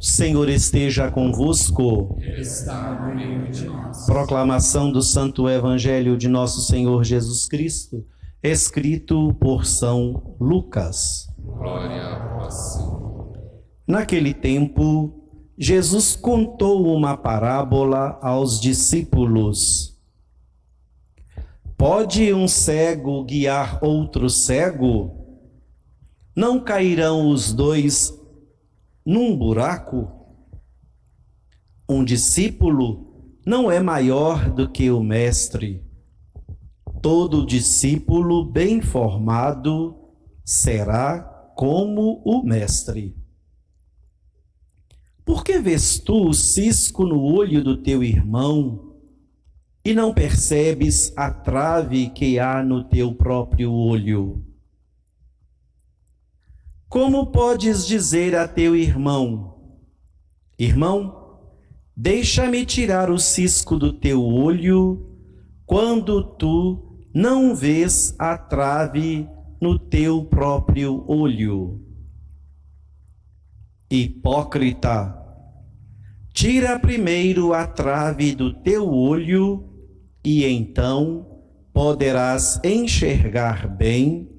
Senhor esteja convosco. Ele está no meio de nós. Proclamação do Santo Evangelho de Nosso Senhor Jesus Cristo, escrito por São Lucas. Glória a vós, Senhor. Naquele tempo, Jesus contou uma parábola aos discípulos. Pode um cego guiar outro cego? Não cairão os dois num buraco? Um discípulo não é maior do que o mestre. Todo discípulo bem formado será como o mestre. Por que vês tu o cisco no olho do teu irmão e não percebes a trave que há no teu próprio olho? Como podes dizer a teu irmão: irmão, deixa-me tirar o cisco do teu olho, quando tu não vês a trave no teu próprio olho? Hipócrita, tira primeiro a trave do teu olho, e então poderás enxergar bem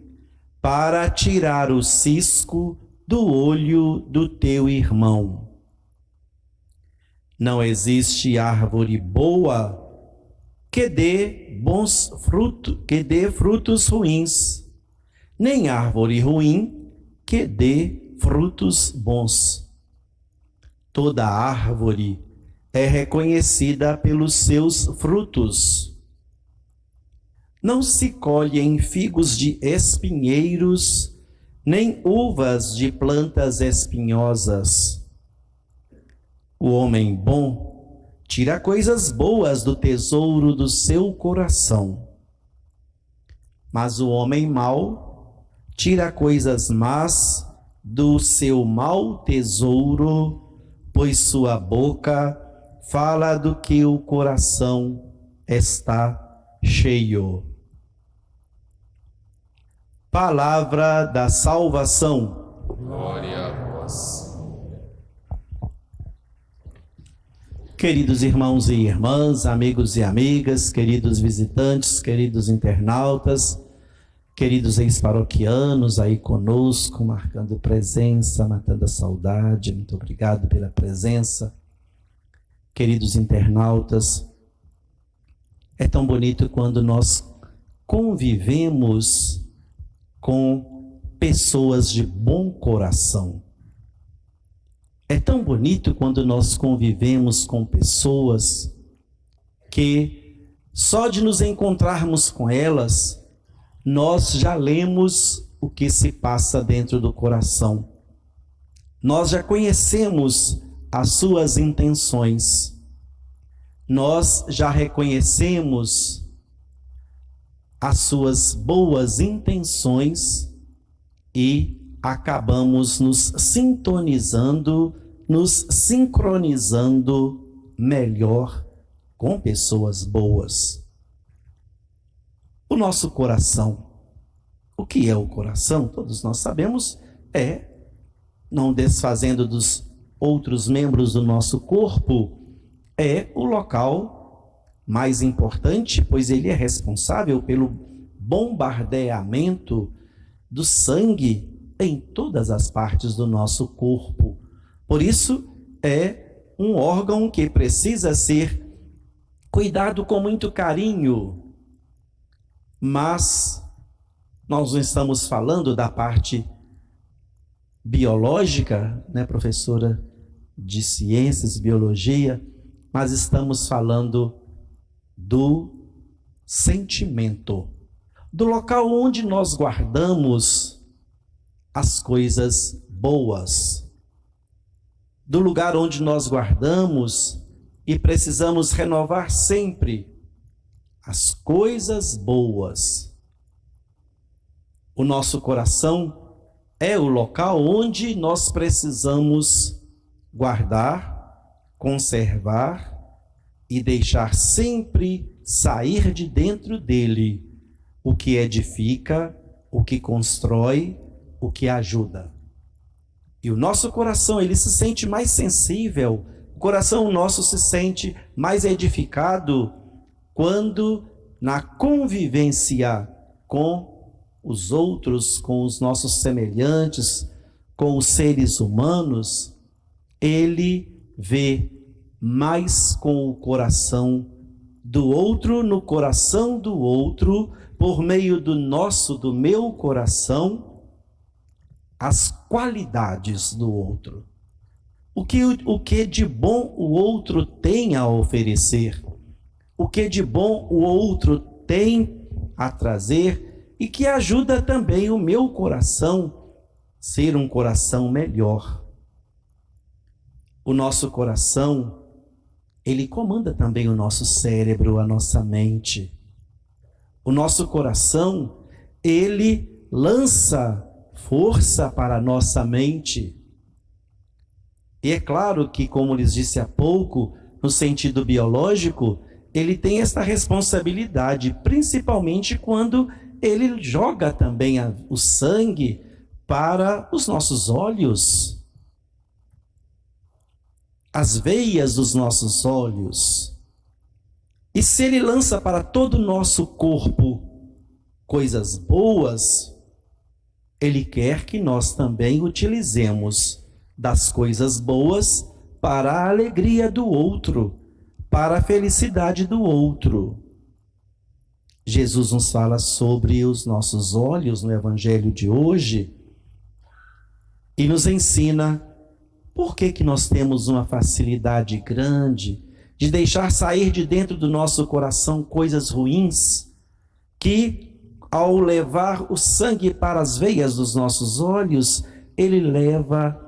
para tirar o cisco do olho do teu irmão. Não existe árvore boa que dê frutos ruins, nem árvore ruim que dê frutos bons. Toda árvore é reconhecida pelos seus frutos. Não se colhem figos de espinheiros, nem uvas de plantas espinhosas. O homem bom tira coisas boas do tesouro do seu coração, mas o homem mau tira coisas más do seu mau tesouro, pois sua boca fala do que o coração está cheio. Palavra da salvação. Glória a vós. Queridos irmãos e irmãs, amigos e amigas, queridos visitantes, queridos internautas, queridos ex-paroquianos aí conosco, marcando presença, matando a saudade, muito obrigado pela presença. Queridos internautas, é tão bonito quando nós convivemos com pessoas de bom coração. É tão bonito quando nós convivemos com pessoas que só de nos encontrarmos com elas, nós já lemos o que se passa dentro do coração. Nós já conhecemos as suas intenções. Nós já reconhecemos as suas boas intenções e acabamos nos sintonizando, nos sincronizando melhor com pessoas boas. O nosso coração, o que é o coração? Todos nós sabemos, não desfazendo dos outros membros do nosso corpo, é o local mais importante, pois ele é responsável pelo bombardeamento do sangue em todas as partes do nosso corpo. Por isso, é um órgão que precisa ser cuidado com muito carinho. Mas nós não estamos falando da parte biológica, né, professora de ciências, biologia, mas estamos falando do sentimento, do local onde nós guardamos as coisas boas, do lugar onde nós guardamos e precisamos renovar sempre as coisas boas. O nosso coração é o local onde nós precisamos guardar, conservar e deixar sempre sair de dentro dele o que edifica, o que constrói, o que ajuda. E o nosso coração, ele se sente mais sensível, o coração nosso se sente mais edificado quando na convivência com os outros, com os nossos semelhantes, com os seres humanos, ele vê mais com o coração do outro, no coração do outro, por meio do meu coração, as qualidades do outro. O que de bom o outro tem a oferecer, o que de bom o outro tem a trazer e que ajuda também o meu coração a ser um coração melhor. O nosso coração, ele comanda também o nosso cérebro, a nossa mente. O nosso coração, ele lança força para a nossa mente. E é claro que, como lhes disse há pouco, no sentido biológico, ele tem esta responsabilidade, principalmente quando ele joga também o sangue para os nossos olhos, as veias dos nossos olhos. E se ele lança para todo o nosso corpo coisas boas, ele quer que nós também utilizemos das coisas boas para a alegria do outro, para a felicidade do outro. Jesus nos fala sobre os nossos olhos no Evangelho de hoje e nos ensina por que nós temos uma facilidade grande de deixar sair de dentro do nosso coração coisas ruins que, ao levar o sangue para as veias dos nossos olhos, ele leva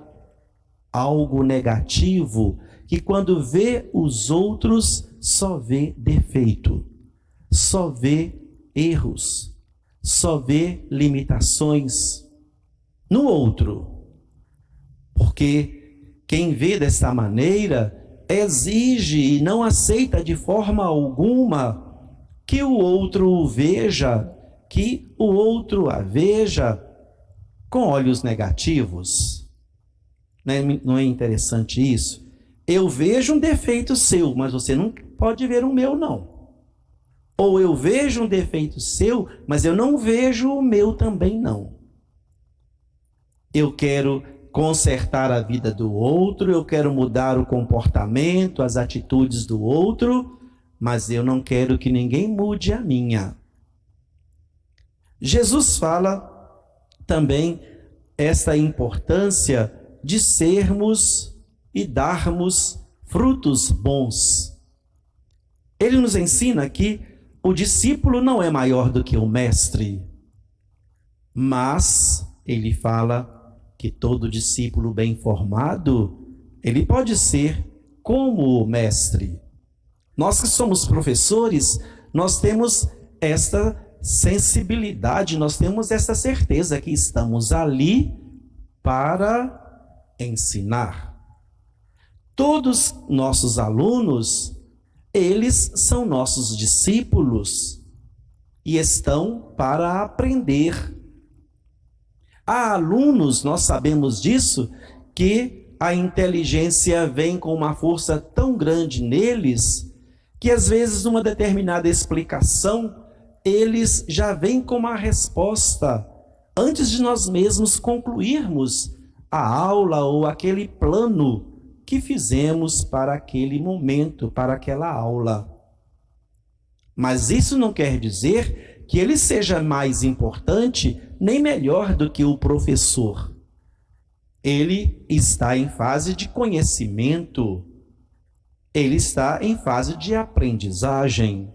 algo negativo, que quando vê os outros só vê defeito, só vê erros, só vê limitações no outro. Porque quem vê desta maneira exige e não aceita de forma alguma que o outro o veja, que o outro a veja com olhos negativos. Não é interessante isso? Eu vejo um defeito seu, mas você não pode ver o meu, não. Ou eu vejo um defeito seu, mas eu não vejo o meu também, não. Eu quero consertar a vida do outro, eu quero mudar o comportamento, as atitudes do outro, mas eu não quero que ninguém mude a minha. Jesus fala também esta importância de sermos e darmos frutos bons. Ele nos ensina que o discípulo não é maior do que o mestre, mas ele fala que todo discípulo bem formado, ele pode ser como o mestre. Nós que somos professores, nós temos esta sensibilidade, nós temos essa certeza que estamos ali para ensinar. Todos nossos alunos, eles são nossos discípulos e estão para aprender. Há alunos, nós sabemos disso, que a inteligência vem com uma força tão grande neles, que às vezes uma determinada explicação, eles já vêm com uma resposta antes de nós mesmos concluirmos a aula ou aquele plano que fizemos para aquele momento, para aquela aula. Mas isso não quer dizer que ele seja mais importante nem melhor do que o professor. Ele está em fase de conhecimento, ele está em fase de aprendizagem.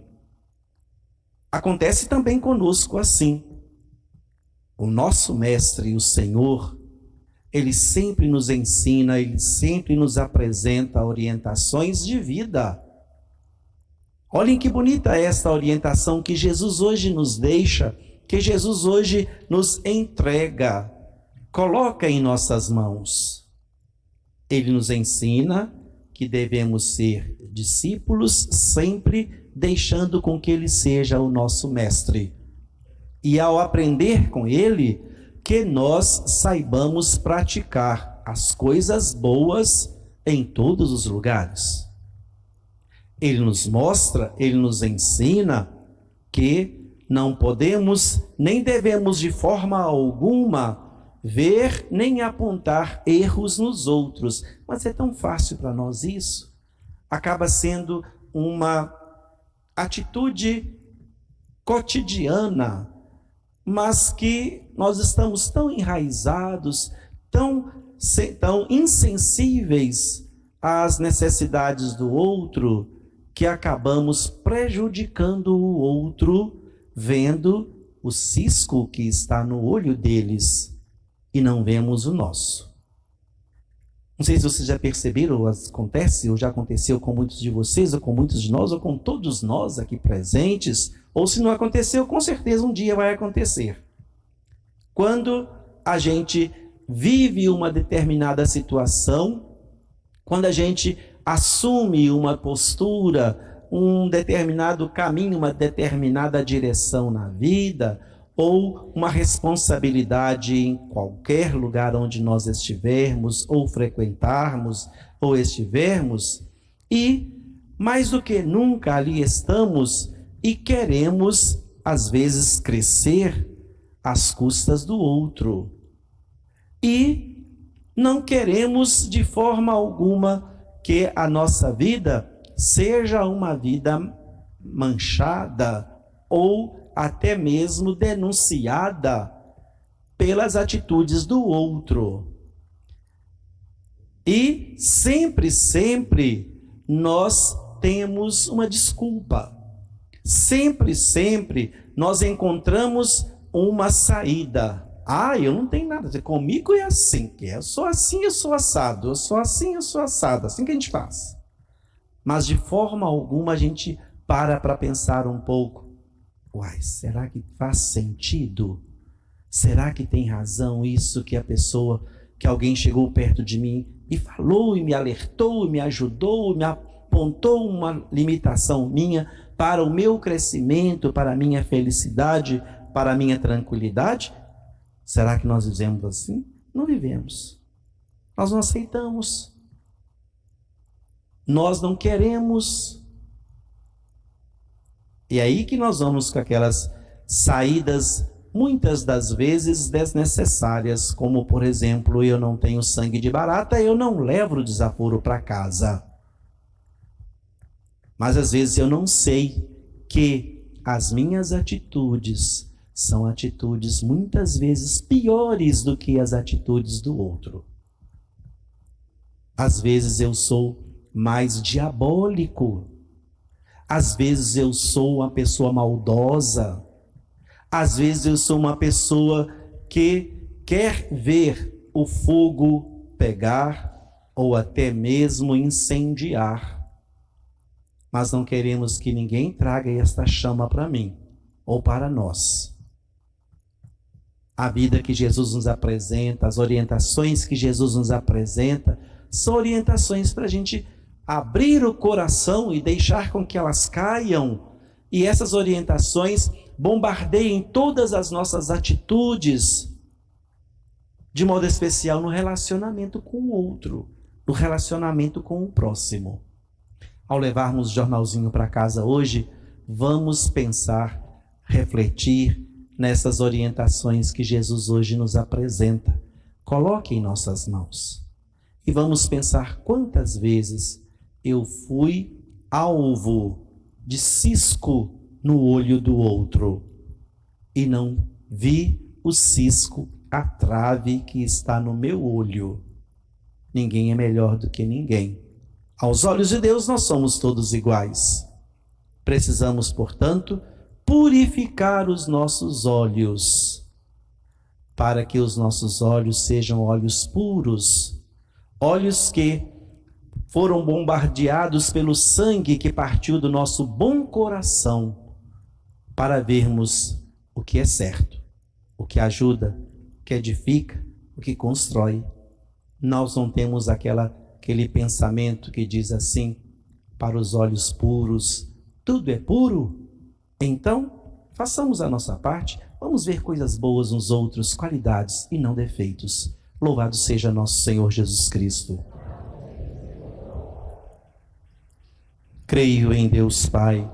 Acontece também conosco assim. O nosso mestre, o Senhor, ele sempre nos ensina, ele sempre nos apresenta orientações de vida. Olhem que bonita é esta orientação que Jesus hoje nos deixa, que Jesus hoje nos entrega, coloca em nossas mãos. Ele nos ensina que devemos ser discípulos, sempre deixando com que ele seja o nosso mestre. E ao aprender com ele, que nós saibamos praticar as coisas boas em todos os lugares. Ele nos mostra, ele nos ensina que não podemos nem devemos de forma alguma ver nem apontar erros nos outros. Mas é tão fácil para nós isso. Acaba sendo uma atitude cotidiana, mas que nós estamos tão enraizados, tão insensíveis às necessidades do outro, que acabamos prejudicando o outro, vendo o cisco que está no olho deles e não vemos o nosso. Não sei se vocês já perceberam, acontece, ou já aconteceu com muitos de vocês, ou com muitos de nós, ou com todos nós aqui presentes, ou se não aconteceu, com certeza um dia vai acontecer. Quando a gente vive uma determinada situação, quando a gente assume uma postura, um determinado caminho, uma determinada direção na vida, ou uma responsabilidade em qualquer lugar onde nós estivermos, ou frequentarmos, ou estivermos, e mais do que nunca ali estamos e queremos, às vezes, crescer às custas do outro. E não queremos de forma alguma que a nossa vida seja uma vida manchada ou até mesmo denunciada pelas atitudes do outro. E sempre nós temos uma desculpa. Sempre nós encontramos uma saída. Eu não tenho nada, comigo é assim, eu sou assim, eu sou assado, eu sou assim, eu sou assado, assim que a gente faz. Mas de forma alguma a gente para pensar um pouco. Será que faz sentido? Será que tem razão isso que que alguém chegou perto de mim e falou, e me alertou, e me ajudou, me apontou uma limitação minha para o meu crescimento, para a minha felicidade, para a minha tranquilidade? Será que nós vivemos assim? Não vivemos. Nós não aceitamos. Nós não queremos. E aí que nós vamos com aquelas saídas, muitas das vezes desnecessárias, como, por exemplo, eu não tenho sangue de barata, eu não levo o desaforo para casa. Mas às vezes eu não sei que as minhas atitudes são atitudes muitas vezes piores do que as atitudes do outro. Às vezes eu sou mais diabólico. Às vezes eu sou uma pessoa maldosa. Às vezes eu sou uma pessoa que quer ver o fogo pegar ou até mesmo incendiar. Mas não queremos que ninguém traga esta chama para mim ou para nós. A vida que Jesus nos apresenta, as orientações que Jesus nos apresenta, são orientações para a gente abrir o coração e deixar com que elas caiam, e essas orientações bombardeiem todas as nossas atitudes, de modo especial no relacionamento com o outro, no relacionamento com o próximo. Ao levarmos o jornalzinho para casa hoje, vamos pensar, refletir nessas orientações que Jesus hoje nos apresenta. Coloque em nossas mãos. E vamos pensar quantas vezes eu fui alvo de cisco no olho do outro e não vi o cisco, a trave que está no meu olho. Ninguém é melhor do que ninguém. Aos olhos de Deus nós somos todos iguais. Precisamos, portanto, purificar os nossos olhos, para que os nossos olhos sejam olhos puros, olhos que foram bombardeados pelo sangue que partiu do nosso bom coração, para vermos o que é certo, o que ajuda, o que edifica, o que constrói. Nós não temos aquele pensamento que diz assim: para os olhos puros, tudo é puro. Então, façamos a nossa parte, vamos ver coisas boas nos outros, qualidades e não defeitos. Louvado seja nosso Senhor Jesus Cristo. Creio em Deus Pai,